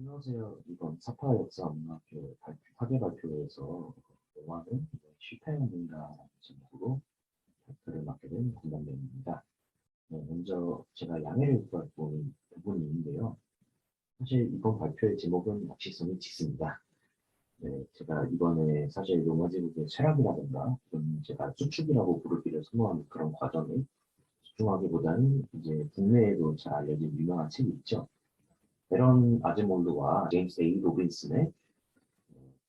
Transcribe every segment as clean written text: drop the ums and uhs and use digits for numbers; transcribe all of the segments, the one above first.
안녕하세요. 이번 사파 역사문학교 학예 발표에서 영화는 실패하는가라는 제목으로 발표를 맡게 된 김남경입니다. 먼저 제가 양해를 구할 부분이 있는데요. 사실 이번 발표의 제목은 낚시성이 짙습니다. 제가 이번에 사실 로마제국의 쇠락이라든가 좀 제가 수축이라고 부르기를 선호하는 그런 과정에 집중하기보다는 이제 국내에도 잘 알려진 유명한 책이 있죠. 베런 아즈몰드와 제임스 A. 로빈슨의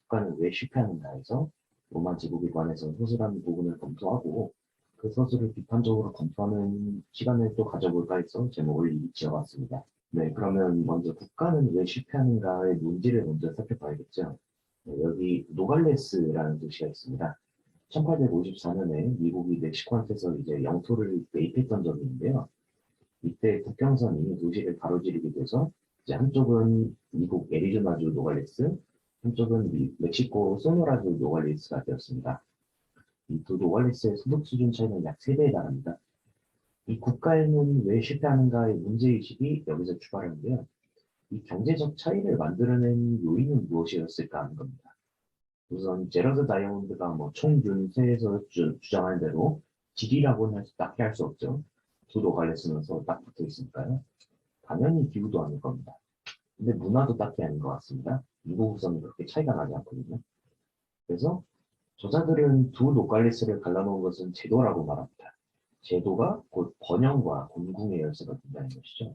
국가는 왜 실패하는가에서 로마 제국에 관해서 소설한 부분을 검토하고 그 서술을 비판적으로 검토하는 시간을 또 가져볼까 해서 제목을 지어봤습니다. 네, 그러면 먼저 국가는 왜 실패하는가의 논지를 먼저 살펴봐야겠죠. 여기 노갈레스라는 도시가 있습니다. 1854년에 미국이 멕시코한테서 이제 영토를 매입했던 적이 있는데요. 이때 국경선이 도시를 가로지르게 돼서 이제 한쪽은 미국 애리조나주 노갈레스, 한쪽은 멕시코 소노라주 노갈레스가 되었습니다. 이 두 노갈레스의 소득 수준 차이는 약 3배에 달합니다. 이 국가에는 왜 실패하는가의 문제의식이 여기서 출발하는데요. 이 경제적 차이를 만들어낸 요인은 무엇이었을까 하는 겁니다. 우선 제러드 다이아몬드가 뭐 총균세에서 주장하는 대로 질이라고는 딱히 할 수 없죠. 두 노갈레스는 서로 딱 붙어 있으니까요. 당연히 기후도 아닐 겁니다. 근데 문화도 딱히 아닌 것 같습니다. 미국으로서는 그렇게 차이가 나지 않거든요. 그래서 저자들은 두 노갈레스를 갈라놓은 것은 제도라고 말합니다. 제도가 곧 번영과 곤궁의 열쇠가 된다는 것이죠.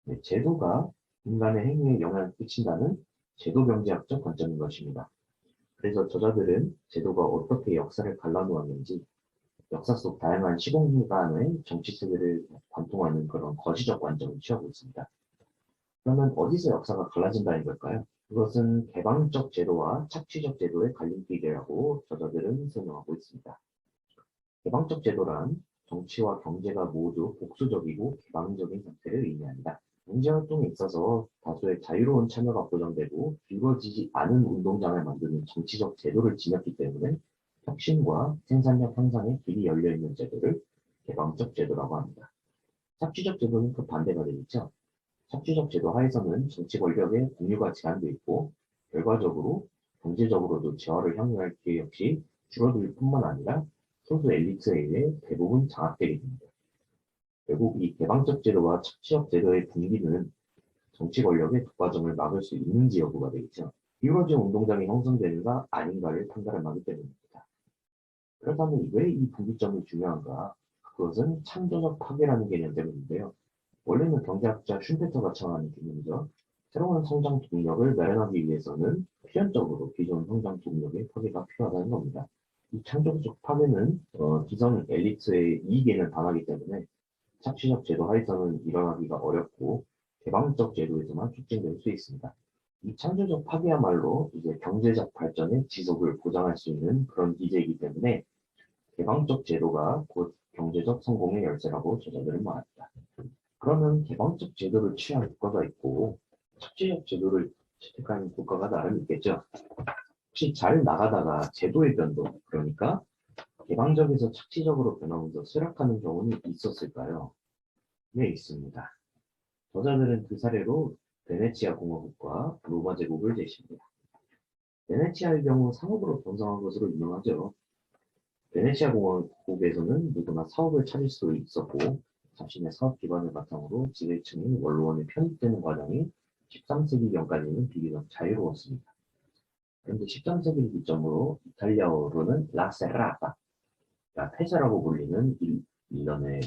네, 제도가 인간의 행위에 영향을 끼친다는 제도 경제학적 관점인 것입니다. 그래서 저자들은 제도가 어떻게 역사를 갈라놓았는지 역사 속 다양한 시공간의 정치 세계를 관통하는 그런 거시적 관점을 취하고 있습니다. 그러면 어디서 역사가 갈라진다는 걸까요? 그것은 개방적 제도와 착취적 제도의 갈림길이라고 저자들은 설명하고 있습니다. 개방적 제도란 정치와 경제가 모두 복수적이고 개방적인 상태를 의미합니다. 경제활동에 있어서 다수의 자유로운 참여가 보장되고 이루어지지 않은 운동장을 만드는 정치적 제도를 지녔기 때문에 혁신과 생산력 향상에 길이 열려있는 제도를 개방적 제도라고 합니다. 착취적 제도는 그 반대가 되겠죠. 착취적 제도 하에서는 정치 권력의 공유가 제한되어 있고 결과적으로 경제적으로도 재화를 향유할 기회 역시 줄어들 뿐만 아니라 소수 엘리트에 의해 대부분 장악되게 됩니다. 결국 이 개방적 제도와 착취적 제도의 분기는 정치 권력의 독과점을 막을 수 있는지 여부가 되겠죠. 비어진 운동장이 형성되는가 아닌가를 판단하기 때문입니다. 그렇다면 왜 이 분기점이 중요한가? 그것은 창조적 파괴라는 개념 때문인데요. 원래는 경제학자 슌페터가 청하는 개념이죠. 새로운 성장 동력을 마련하기 위해서는 필연적으로 기존 성장 동력의 파괴가 필요하다는 겁니다. 이 창조적 파괴는 기성 엘리트의 이익에는 반하기 때문에 착취적 제도 하에서는 일어나기가 어렵고 개방적 제도에서만 촉진될 수 있습니다. 이 창조적 파괴야말로 이제 경제적 발전의 지속을 보장할 수 있는 그런 기제이기 때문에 개방적 제도가 곧 경제적 성공의 열쇠라고 저자들은 말합니다. 그러면 개방적 제도를 취한 국가가 있고 착취적 제도를 채택하는 국가가 나름 있겠죠. 혹시 잘 나가다가 제도의 변동, 그러니까 개방적에서 착취적으로 변하면서 쇠락하는 경우는 있었을까요? 네, 있습니다. 저자들은 그 사례로 베네치아 공화국과 로마 제국을 제시합니다. 베네치아의 경우 상업으로 번성한 것으로 유명하죠. 베네치아 공화국에서는 누구나 사업을 차릴 수 있었고 자신의 사업 기반을 바탕으로 지배층인 원로원에 편입되는 과정이 13세기경까지는 비교적 자유로웠습니다. 그런데 13세기를 기점으로 이탈리아어로는 라세라가, 폐쇄라고 불리는 일련의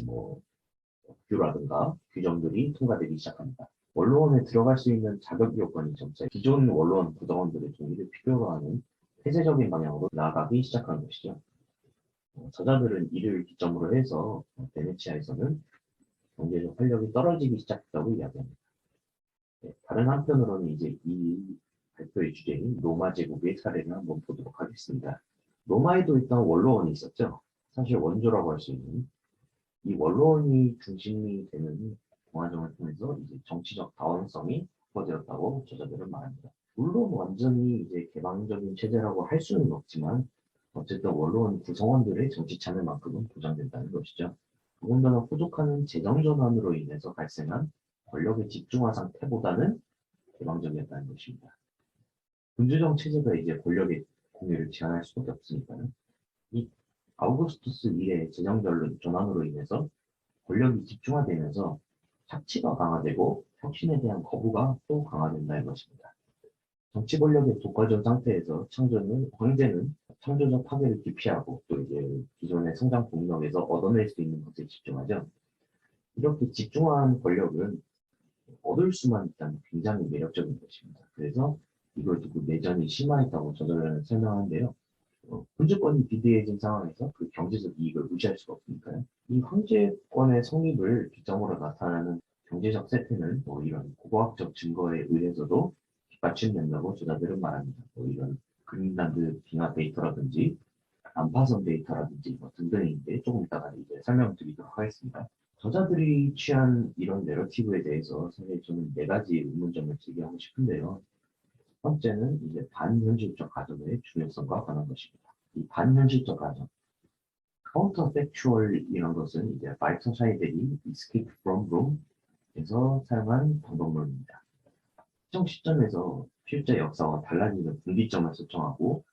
규라든가 규정들이 통과되기 시작합니다. 원로원에 들어갈 수 있는 자격 요건이 점차 기존 원로원 구성원들의 동의를 필요로 하는 폐쇄적인 방향으로 나아가기 시작한 것이죠. 저자들은 이를 기점으로 해서 베네치아에서는 경제적 활력이 떨어지기 시작했다고 이야기합니다. 네, 다른 한편으로는 이제 이 발표의 주제인 로마 제국의 사례를 한번 보도록 하겠습니다. 로마에도 있던 원로원이 있었죠. 사실 원조라고 할 수 있는 이 원로원이 중심이 되는 공화정을 통해서 이제 정치적 다원성이 확보되었다고 저자들은 말합니다. 물론 완전히 이제 개방적인 체제라고 할 수는 없지만 어쨌든 원로원 구성원들의 정치 참여만큼은 보장된다는 것이죠. 더군다나 부족하는 재정 전환으로 인해서 발생한 권력의 집중화 상태보다는 개방적이었다는 것입니다. 군주정 체제가 이제 권력의 공유를 제한할 수밖에 없으니까요. 이 아우구스투스 이래 재정 전환으로 인해서 권력이 집중화되면서 착취가 강화되고 혁신에 대한 거부가 또 강화된다는 것입니다. 정치 권력의 독과점 상태에서 황제는 창조적 파괴를 기피하고 또 이제 기존의 성장 동력에서 얻어낼 수 있는 것에 집중하죠. 이렇게 집중한 권력은 얻을 수만 있다면 굉장히 매력적인 것입니다. 그래서 이걸 두고 내전이 심화했다고 저자들은 설명하는데요. 군주권이 비대해진 상황에서 그 경제적 이익을 무시할 수가 없으니까요. 이 황제권의 성립을 기점으로 나타나는 경제적 세태는 이런 고고학적 증거에 의해서도 뒷받침된다고 저자들은 말합니다. 이런 그린란드 빙하 데이터라든지 난파선 데이터라든지 등등인데 조금 이따가 이제 설명드리도록 하겠습니다. 저자들이 취한 이런 내러티브에 대해서 사실 저는 네 가지 의문점을 제기하고 싶은데요. 첫 번째는 이제 반현실적 가정의 중요성과 관한 것입니다. 이 반현실적 가정, counterfactual이라는 것은 이제 바이터 샤이델이 Escape from Rome에서 사용한 방법론입니다. 특정 시점에서 실제 역사와 달라지는 분기점을 설정하고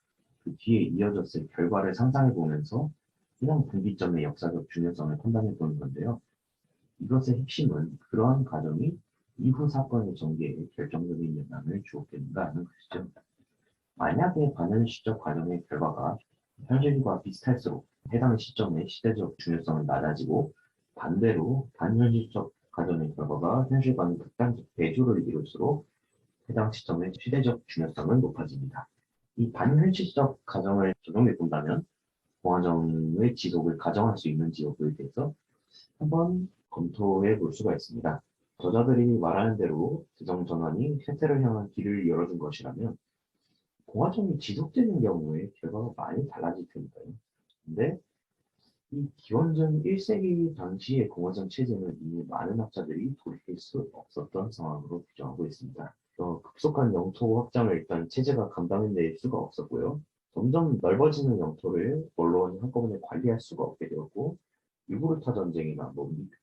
그 뒤에 이어졌을 결과를 상상해 보면서 해당 분기점의 역사적 중요성을 판단해 보는 건데요. 이것의 핵심은 그러한 과정이 이후 사건의 전개에 결정적인 영향을 주었겠는가 하는 것이죠. 만약에 반현실적 과정의 결과가 현실과 비슷할수록 해당 시점의 시대적 중요성은 낮아지고 반대로 반현실적 과정의 결과가 현실과는 극단적 대조를 이룰수록 해당 시점의 시대적 중요성은 높아집니다. 이 반현실적 가정을 적용해 본다면 공화정의 지속을 가정할 수 있는지 여부에 대해서 한번 검토해 볼 수가 있습니다. 저자들이 말하는 대로 재정 전환이 쇠퇴를 향한 길을 열어준 것이라면 공화정이 지속되는 경우에 결과가 많이 달라질 테니까요. 근데 이 기원전 1세기 당시의 공화정 체제는 이미 많은 학자들이 돌이킬 수 없었던 상황으로 규정하고 있습니다. 급속한 영토 확장을 일단 체제가 감당해낼 수가 없었고요. 점점 넓어지는 영토를 언론이 한꺼번에 관리할 수가 없게 되었고, 유구르타 전쟁이나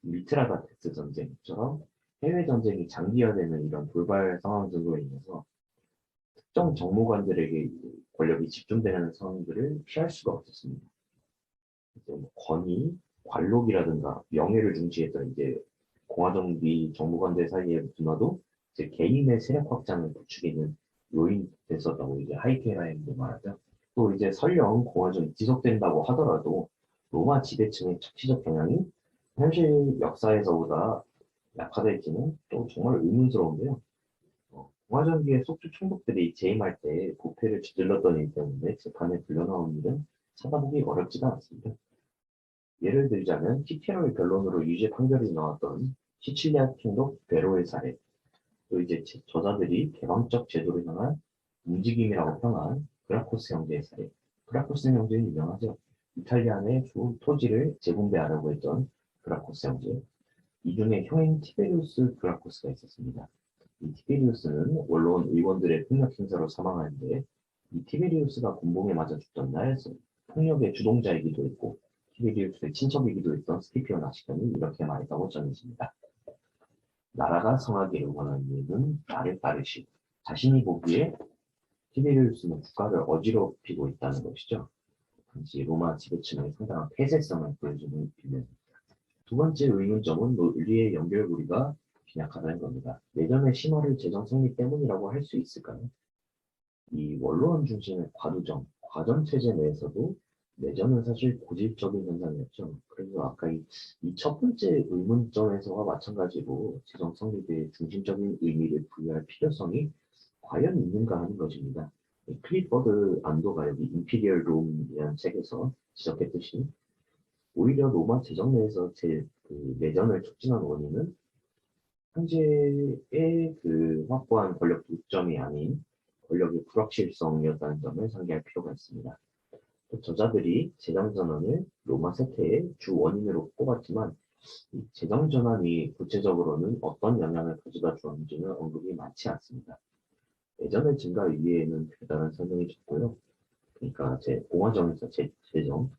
미트라다테스 전쟁처럼 해외 전쟁이 장기화되는 이런 돌발 상황 등으로 인해서 특정 정무관들에게 권력이 집중되는 상황들을 피할 수가 없었습니다. 권위, 관록이라든가 명예를 중시했던 이제 공화정비 정무관들 사이에 붙어도 이제 개인의 세력 확장을 부추기는 요인이 됐었다고 이제 하이케라인도 말하죠. 또 이제 설령 공화정이 지속된다고 하더라도 로마 지배층의 착취적 경향이 현실 역사에서보다 약화될지는 또 정말 의문스러운데요. 공화정기의 속주 총독들이 재임할 때 부패를 저질렀던 일 때문에 재판에 불려나온 일은 찾아보기 어렵지가 않습니다. 예를 들자면 티케로의 변론으로 유죄 판결이 나왔던 시칠리아 총독 베로의 사례, 또 이제 저자들이 개방적 제도를 향한 움직임이라고 평한 그라코스 형제의 사례. 그라코스 형제는 유명하죠. 이탈리아 내 토지를 재분배하려고 했던 그라코스 형제. 이 중에 형인 티베리우스 그라코스가 있었습니다. 이 티베리우스는 원로원 의원들의 폭력 행사로 사망하는데 이 티베리우스가 곤봉에 맞아 죽던 날 폭력의 주동자이기도 했고 티베리우스의 친척이기도 했던 스키피오 나시칸이 이렇게 말했다고 전해집니다. 나라가 성하기를 원하는 이는 나를 따르시고 자신이 보기에 티베리우스는 국가를 어지럽히고 있다는 것이죠. 당시 로마 지배층의 상당한 폐쇄성을 보여주는 빌면입니다. 두 번째 의문점은 논리의 연결고리가 빈약하다는 겁니다. 내전의 심화를 재정 성립 때문이라고 할 수 있을까요? 이 원로원 중심의 과전 체제 내에서도 내전은 사실 고질적인 현상이었죠. 그래서 아까 이 첫 번째 의문점에서와 마찬가지로 재정 성립의 중심적인 의미를 부여할 필요성이 과연 있는가 하는 것입니다. 클리퍼드 안도가 여기 임피리얼 롬이라는 책에서 지적했듯이 오히려 로마 제정 내에서 내전을 촉진한 원인은 현재의 확보한 권력 독점이 아닌 권력의 불확실성이었다는 점을 상기할 필요가 있습니다. 또 저자들이 재정전환을 로마 세태의 주 원인으로 꼽았지만 이 재정전환이 구체적으로는 어떤 영향을 가져다 주었는지는 언급이 많지 않습니다. 예전의 증가 위에는 별다른 설명이 적고요. 그러니까 공화정에서 재정,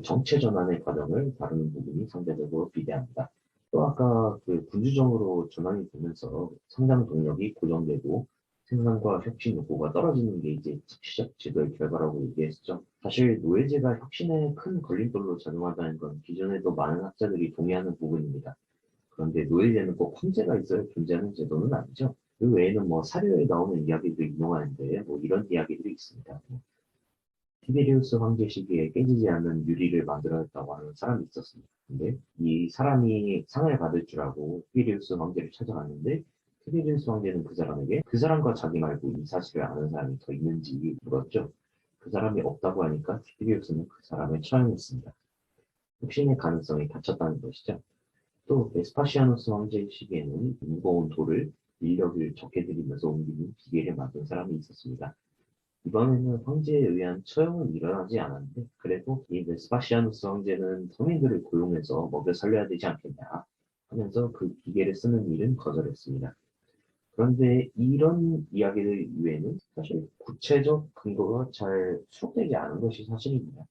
정체 전환의 과정을 다루는 부분이 상대적으로 비대합니다. 또 아까 군주정으로 전환이 되면서 성장 동력이 고정되고 생산과 혁신 욕구가 떨어지는 게 이제 즉시적 제도의 결과라고 얘기했죠. 사실 노예제가 혁신에 큰 걸림돌로 작용한다는 건 기존에도 많은 학자들이 동의하는 부분입니다. 그런데 노예제는 꼭 황제가 있어야 존재하는 제도는 아니죠. 그 외에는 뭐 사료에 나오는 이야기도 인용하는데 뭐 이런 이야기들이 있습니다. 티베리우스 황제 시기에 깨지지 않는 유리를 만들어냈다고 하는 사람이 있었습니다. 근데 이 사람이 상을 받을 줄 알고 티베리우스 황제를 찾아갔는데 티베리우스 황제는 그 사람에게 그 사람과 자기 말고 이 사실을 아는 사람이 더 있는지 물었죠. 그 사람이 없다고 하니까 티베리우스는 그 사람을 처형했습니다. 혁신의 가능성이 닫혔다는 것이죠. 또 베스파시아누스 황제 시기에는 무거운 돌을 인력을 적게 들이면서 옮기는 기계를 만든 사람이 있었습니다. 이번에는 황제에 의한 처형은 일어나지 않았는데 그래도 이 베스파시아누스 황제는 서민들을 고용해서 먹여 살려야 되지 않겠냐 하면서 그 기계를 쓰는 일은 거절했습니다. 그런데 이런 이야기들 이외에는 사실 구체적 근거가 잘 수록되지 않은 것이 사실입니다.